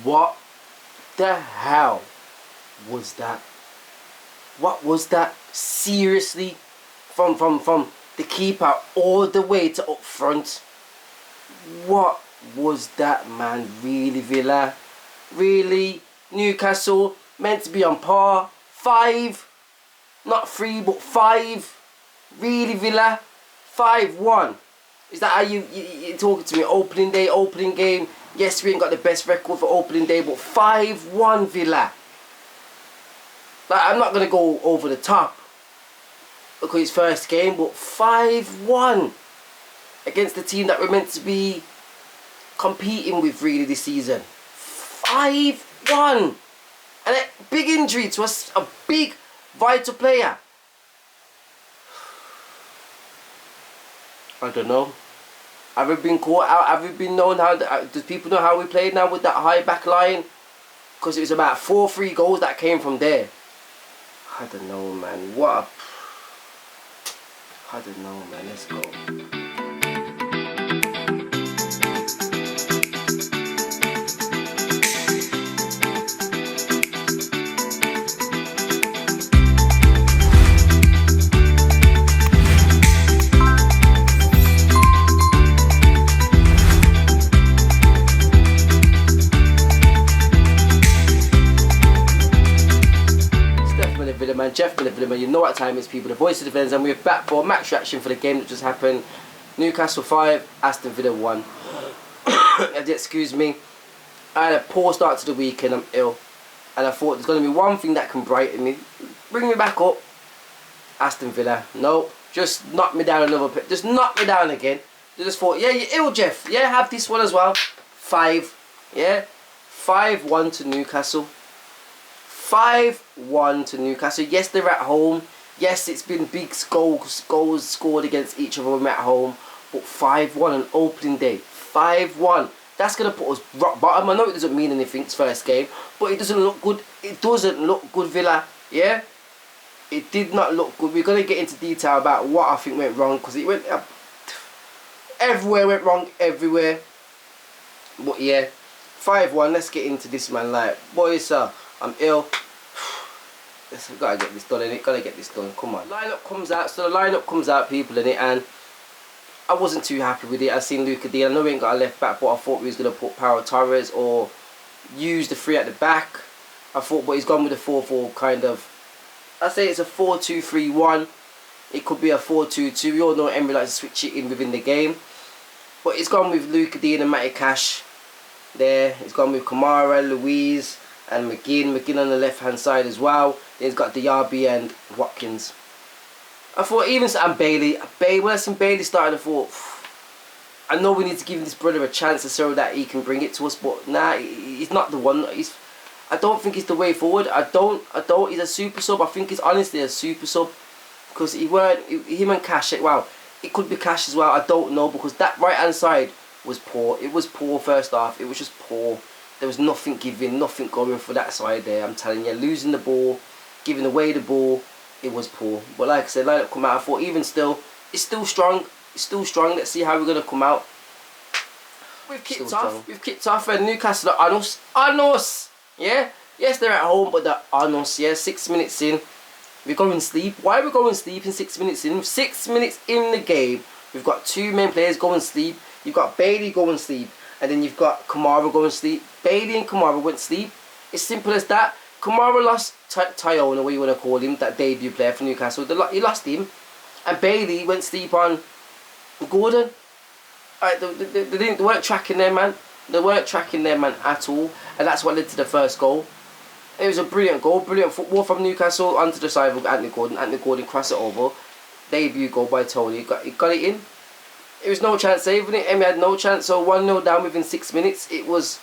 What the hell was that? What was that? Seriously? From the keeper all the way to up front. What was that, man? Really, Villa? Really? Newcastle meant to be on par. 5. Not 3, but 5. Really, Villa? 5-1. Is that how you're talking to me? Opening day, opening game. Yes, we ain't got the best record for opening day, but 5-1 Villa. Like, I'm not going to go over the top because it's first game, but 5-1 against the team that we're meant to be competing with really this season. 5-1. And a big injury to us, a big vital player. I don't know. Have we been caught out? Have we been known how? Does people know how we played now with that high back line? Because it was about 4-3 goals that came from there. I don't know, man. What? I don't know, man. Let's go. Man, Jeff Villa, you know what time it is, people. The voice of the villains, and we're back for a match reaction for the game that just happened. Newcastle 5, Aston Villa 1. Excuse me. I had a poor start to the weekend. I'm ill, and I thought there's going to be one thing that can brighten me, bring me back up. Aston Villa, nope, just knock me down another bit. Just knock me down again. I just thought, yeah, you're ill, Jeff. Yeah, have this one as well. 5, yeah, 5-1 to Newcastle. 5-1 to Newcastle. Yes, they're at home. Yes, it's been big goals scored against each of them at home. But 5-1 on opening day. 5-1. That's going to put us rock bottom. I know it doesn't mean anything, it's first game. But it doesn't look good. It doesn't look good, Villa. Yeah? It did not look good. We're going to get into detail about what I think went wrong. Because it went... everywhere went wrong. Everywhere. But yeah. 5-1. Let's get into this, man. Like, boys, I'm ill. Gotta get this done, innit? Gotta get this done. Come on. Lineup comes out. So the lineup comes out, people, innit? And I wasn't too happy with it. I seen Luca D. I know we ain't got a left back, but I thought we was gonna put Pau Torres or use the 3 at the back. I thought, but he's gone with the 4-4 kind of. I say it's a 4-2-3-1. It could be a 4-2-2. We all know Emery likes to switch it in within the game. But he's gone with Luca D and Matty Cash. There. He's gone with Kamara, Louise, and McGinn on the left hand side as well. Then he's got Diaby and Watkins. I thought even and Bailey when I seen Bailey starting, I thought, I know we need to give this brother a chance to show that he can bring it to us, but nah, he's not the one. I don't think he's the way forward. I don't. He's a super sub. I think he's honestly a super sub because him and Cash. Wow, it could be Cash as well. I don't know because that right hand side was poor. It was poor first half. It was just poor. There was nothing giving, nothing going for that side there. I'm telling you, losing the ball, giving away the ball, it was poor. But like I said, lineup come out. I thought even still, it's still strong. It's still strong. Let's see how we're gonna come out. We've kicked off. We've kicked off, and Newcastle are on us. Yeah. Yes, they're at home, but they're on us. Yeah. 6 minutes in, we're going sleep. Why are we going sleep in 6 minutes in? 6 minutes in the game, we've got 2 main players going sleep. You've got Bailey going sleep. And then you've got Kamara going to sleep. Bailey and Kamara went to sleep. It's simple as that. Kamara lost Tyrone, or what you want to call him, that debut player for Newcastle. He lost him. And Bailey went to sleep on Gordon. Right, they weren't tracking their man. They weren't tracking their man at all. And that's what led to the first goal. It was a brilliant goal. Brilliant football from Newcastle onto the side of Anthony Gordon. Anthony Gordon crossed it over. Debut goal by Tony. He got it in. There was no chance saving it. Emmy had no chance. So 1-0 down within 6 minutes. It was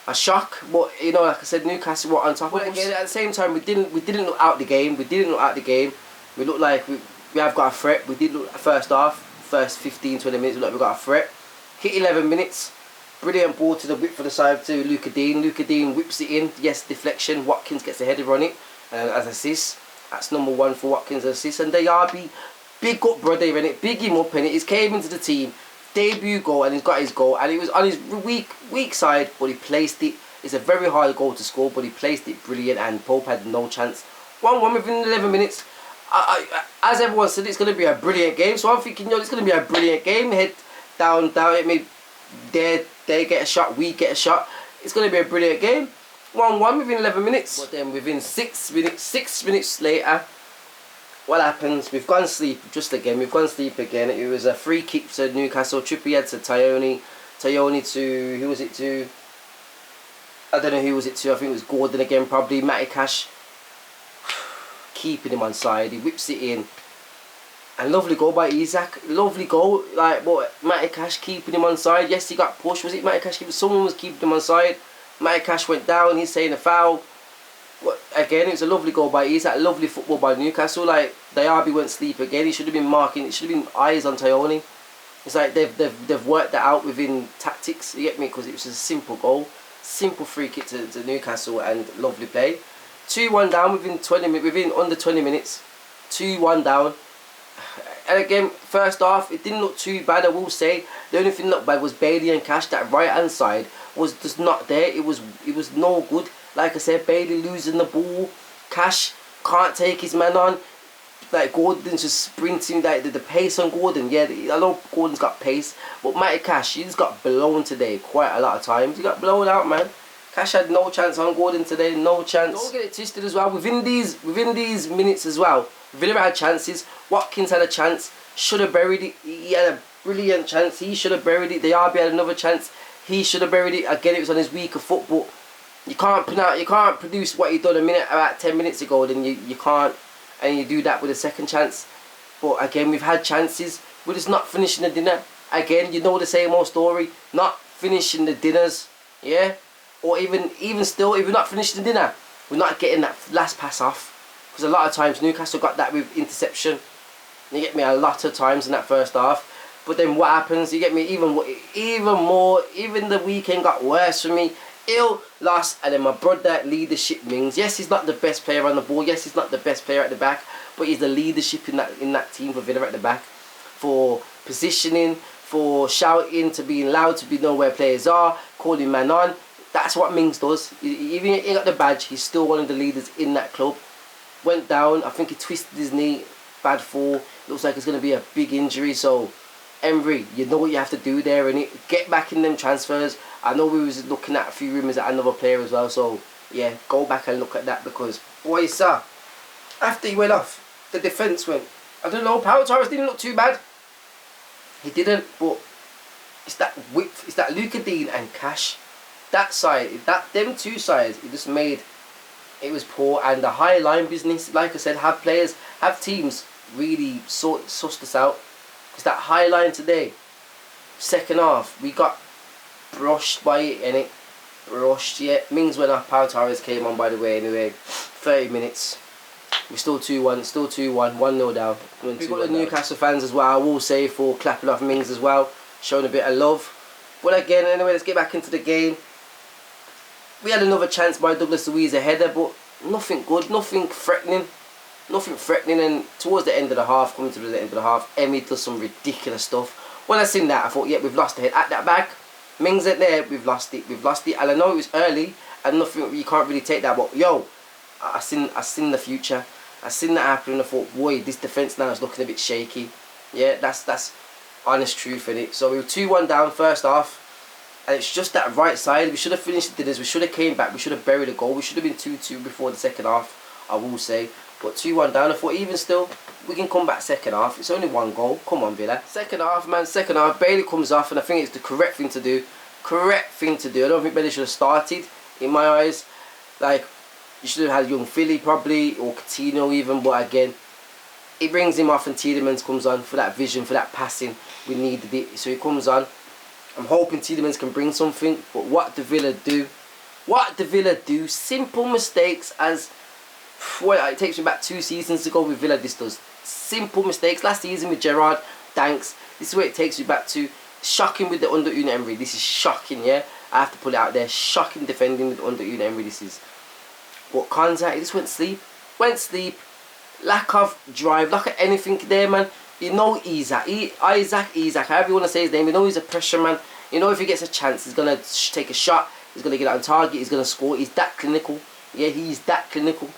a shock. But you know, like I said, Newcastle were on top of it. Again, at the same time, we didn't look out the game. We looked like we have got a threat. We did look first half, first 15-20 minutes. We looked like we got a threat. Hit 11 minutes. Brilliant ball to the whip for the side to Luca Dean. Luca Dean whips it in. Yes, deflection. Watkins gets a header on it as assist. That's number 1 for Watkins assist. And Diaby. Big up brother in it, big him up in it. He's came into the team, debut goal, and he's got his goal, and he was on his weak side, but he placed it It's a very hard goal to score, but he placed it brilliant, and Pope had no chance. 1-1 within 11 minutes. As everyone said, it's going to be a brilliant game. So I'm thinking, it's going to be a brilliant game. Head down. It may they get a shot, we get a shot. It's going to be a brilliant game. 1-1 within 11 minutes. But then within 6 minutes later, what happens? We've gone sleep again. It was a free kick to Newcastle. Trippier to Tyrone to, who was it to? I don't know who was it to. I think it was Gordon again, probably. Matty Cash keeping him on side. He whips it in. And lovely goal by Isaac. Lovely goal. Like, what? Matty Cash keeping him on side. Yes, he got pushed. Was it Matty Cash? Someone was keeping him on side. Matty Cash went down. He's saying a foul. Again, it was a lovely goal by Isaac. Lovely football by Newcastle. Like, Diaby went sleep again. He should have been marking. It should have been eyes on Tyrone. It's like they've worked that out within tactics. You get me? Because it was a simple goal. Simple free kick to Newcastle and lovely play. 2-1 down within under 20 minutes. 2-1 down. And again, first half, it didn't look too bad, I will say. The only thing that looked bad was Bailey and Cash. That right hand side was just not there. It was no good. Like I said, Bailey losing the ball. Cash can't take his man on. Like, Gordon's just sprinting. Like, the pace on Gordon. Yeah, I know Gordon's got pace. But Matty Cash, he's got blown today quite a lot of times. He got blown out, man. Cash had no chance on Gordon today. No chance. Don't get it twisted as well. Within these minutes as well, Villa had chances. Watkins had a chance. Should have buried it. He had a brilliant chance. He should have buried it. Diaby had another chance. He should have buried it. Again, it was on his weaker foot, but you can't produce what he done about 10 minutes ago. Then you can't, and you do that with a second chance. But again, we've had chances. We're just not finishing the dinner. Again, you know the same old story. Not finishing the dinners. Yeah. Or even still, if we're not finishing the dinner, we're not getting that last pass off. Because a lot of times Newcastle got that with interception. You get me, a lot of times in that first half. But then what happens? You get me, even the weekend got worse for me. Ill, lost, and then my brother leadership Mings. Yes, he's not the best player on the ball. Yes, he's not the best player at the back, but he's the leadership in that team for Villa at the back, for positioning, for shouting, to being loud, to be know where players are, calling man on. That's what Mings does. Even if he got the badge, he's still one of the leaders in that club. Went down. I think he twisted his knee. Bad fall. Looks like it's going to be a big injury. So, Emery, you know what you have to do there, and get back in them transfers. I know we was looking at a few rumours at another player as well. So, yeah, go back and look at that, because, boy, sir, after he went off, the defence went, I don't know, Power Torres didn't look too bad. He didn't, but it's that width, it's that Luka Dean and Cash. That side, them two sides, it just made, it was poor. And the high line business, like I said, have teams really sussed us out. Because that high line today, second half, we got brushed by it, innit? Rushed, yeah. Mings went off, Power Torres came on, by the way, anyway. 30 minutes. We're still 2-1, 1-0 down. We've got the Newcastle fans as well, I will say, for clapping off Mings as well. Showing a bit of love. But again, anyway, let's get back into the game. We had another chance by Douglas Luiz, a header, but nothing good, nothing threatening. And towards the end of the half, coming to the end of the half, Emi does some ridiculous stuff. When I seen that, I thought, yeah, we've lost the head. At that back, Mings ain't there, we've lost it. And I know it was early, and nothing, you can't really take that, but yo, I seen the future. I seen that happen, and I thought, boy, this defence now is looking a bit shaky. Yeah, that's honest truth in it. So we were 2-1 down first half. And it's just that right side. We should have finished the dinners. We should have came back. We should have buried a goal. We should have been 2-2 before the second half, I will say. But 2-1 down. I thought even still, we can come back second half. It's only one goal. Come on, Villa. Second half, man. Second half. Bailey comes off, and I think it's the correct thing to do. I don't think Bailey should have started, in my eyes. Like, you should have had young Philly probably, or Coutinho even. But again, it brings him off, and Tielemans comes on for that vision, for that passing. We needed it. So he comes on. I'm hoping Tielemans can bring something, but what do Villa do? Simple mistakes, as well, it takes me back 2 seasons ago with Villa. This does simple mistakes. Last season with Gerrard, thanks. This is where it takes me back to. Shocking with the under Unai Emery. This is shocking, yeah. I have to put it out there. Shocking defending with under Unai Emery. This is. But Konza, he just went sleep. Lack of drive, lack of anything there, man. You know Isaac, however you want to say his name, you know he's a pressure man. You know if he gets a chance, he's going to take a shot. He's going to get out on target. He's going to score. He's that clinical. Yeah, he's that clinical.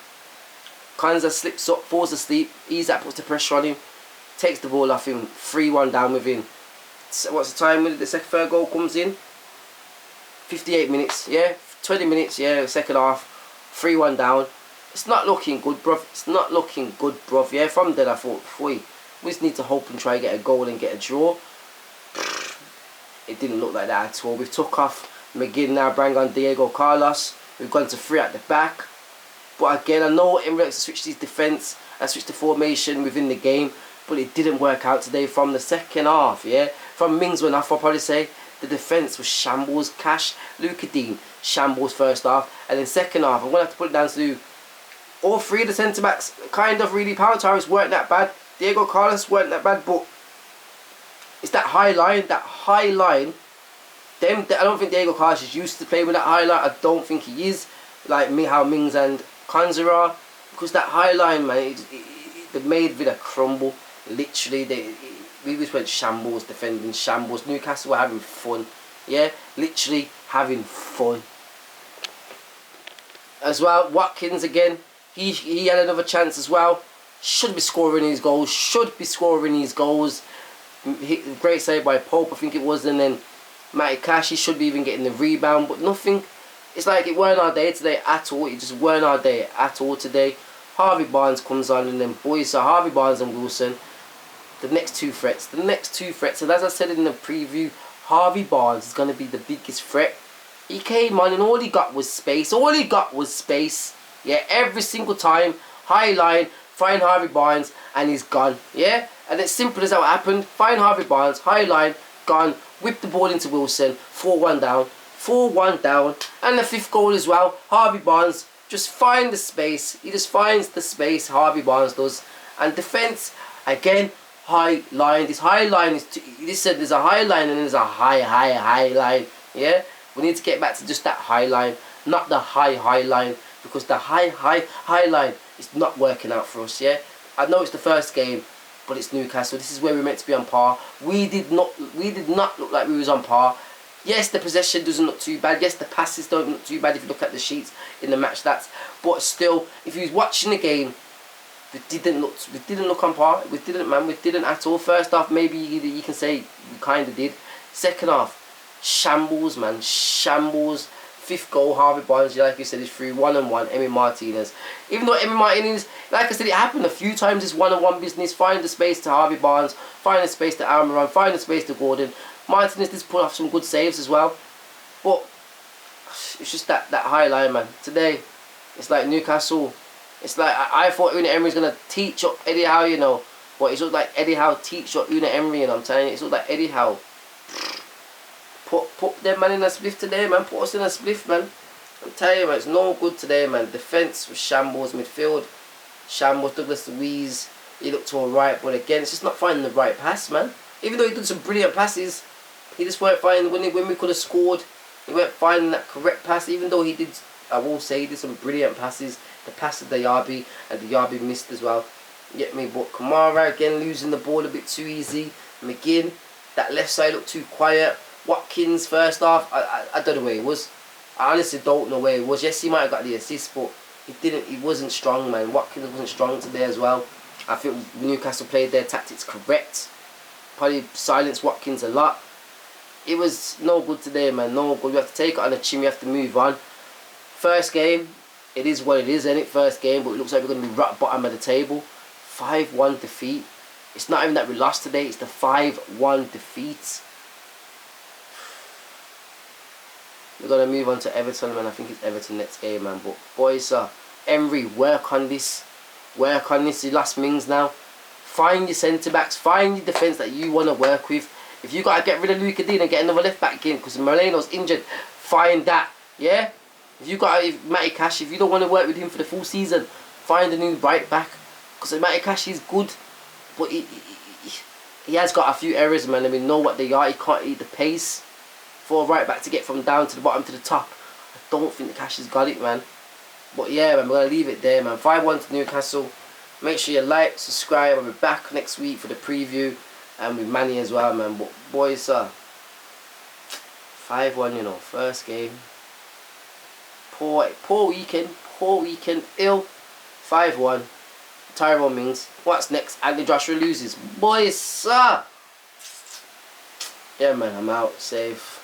Kanza slips up, falls asleep. Isak puts the pressure on him. Takes the ball off him. 3-1 down within. What's the time when the third goal comes in? 58 minutes. Yeah, 20 minutes. Yeah, second half. 3-1 down. It's not looking good, bruv. It's not looking good, bruv. Yeah, from then I thought, we just need to hope and try and get a goal and get a draw. It didn't look like that at all. We've took off McGinn now, bring on Diego Carlos. We've gone to 3 at the back. But again, I know Emirates likes to switch his defence and switch the formation within the game, but it didn't work out today from the second half, yeah? From Mings went off, I'll probably say, the defence was shambles. Cash, Luka Dean, shambles first half. And then second half, I'm going to have to put it down to all 3 of the centre-backs, kind of really. Power Tyrus weren't that bad. Diego Carlos weren't that bad, but it's that high line, I don't think Diego Carlos is used to play with that high line. I don't think he is, like how Mings and Kanza are, because that high line, man, they made Villa crumble. Literally, we just went shambles, defending shambles. Newcastle were having fun, yeah, literally having fun. As well, Watkins again, he had another chance as well. Should be scoring his goals. Great save by Pope, I think it was, and then Matty Cash, he should be even getting the rebound, but nothing. It's like it weren't our day today at all. It just weren't our day at all today. Harvey Barnes comes on, and then boys, so Harvey Barnes and Wilson, the next two threats. And as I said in the preview, Harvey Barnes is going to be the biggest threat. He came on and all he got was space. Yeah, every single time, high line, find Harvey Barnes, and he's gone. Yeah, and it's simple as how it happened. Find Harvey Barnes, high line, gone. Whip the ball into Wilson, 4-1 down. 4-1 down. And the 5th goal as well. Harvey Barnes just find the space. He just finds the space, Harvey Barnes does. And defence, again, high line. This high line is, there's a high line and there's a high line. Yeah? We need to get back to just that high line, not the high line. Because the high line is not working out for us, yeah? I know it's the first game, but it's Newcastle. This is where we're meant to be on par. We did not look like we was on par. Yes, the possession doesn't look too bad. Yes, the passes don't look too bad if you look at the sheets in the match stats. But still, if you was watching the game, we didn't look on par. We didn't at all. First half, maybe you can say we kind of did. Second half, shambles, man, shambles. 5th goal, Harvey Barnes, like you said, is through 1-on-1, Emi Martinez. Even though Emi Martinez, like I said, it happened a few times, this 1-on-1 business. Find the space to Harvey Barnes, find the space to Almiron, find the space to Gordon. Martinez did pull off some good saves as well. But it's just that high line, man. Today, it's like Newcastle. It's like, I thought Unai Emery's going to teach up Eddie Howe, you know. But it's looked like Eddie Howe teach up Unai Emery, and I'm telling you, it's looked like Eddie Howe. Put them man in a spliff today, man. Put us in a spliff, man. I'm telling you, man, it's no good today, man. Defence was shambles, midfield shambles. Douglas Luiz, he looked alright, but again, it's just not finding the right pass, man. Even though he did some brilliant passes, he just weren't finding, when we could have scored, he weren't finding that correct pass. Even though he did, I will say, he did some brilliant passes. The pass to Diaby, and Diaby missed as well. You get me? But Kamara again losing the ball a bit too easy. McGinn, that left side looked too quiet. Watkins first half, I don't know where he was. I honestly don't know where he was. Yes, he might have got the assist, but he wasn't strong, man. Watkins wasn't strong today as well. I think Newcastle played their tactics correct. Probably silenced Watkins a lot. It was no good today, man. No good. We have to take it on the chin. We have to move on. First game, it is what it is, isn't it? First game, but it looks like we're going to be right bottom of the table. 5-1 defeat. It's not even that we lost today. It's the 5-1 defeat. We're going to move on to Everton, man. I think it's Everton next game, man. But boys, Emery, work on this. Work on this. You lost Mings now. Find your centre-backs. Find your defence that you want to work with. If you got to get rid of Luka Dean and get another left-back in because Moreno's injured, find that. Yeah? If you got Matty Cash, if you don't want to work with him for the full season, find a new right-back. Because Matty Cash is good, but he has got a few errors, man. I mean, know what they are. He can't eat the pace for a right back to get from down to the bottom to the top. I don't think the Cash has got it, man. But yeah, man, we're going to leave it there, man. 5-1 to Newcastle. Make sure you like, subscribe. I'll be back next week for the preview and with Manny as well, man. But boys, 5-1, you know, first game. poor weekend, ill. 5-1. Tyrone Mings. What's next? Andy Joshua loses. Boys, sir. Yeah, man, I'm out. Safe.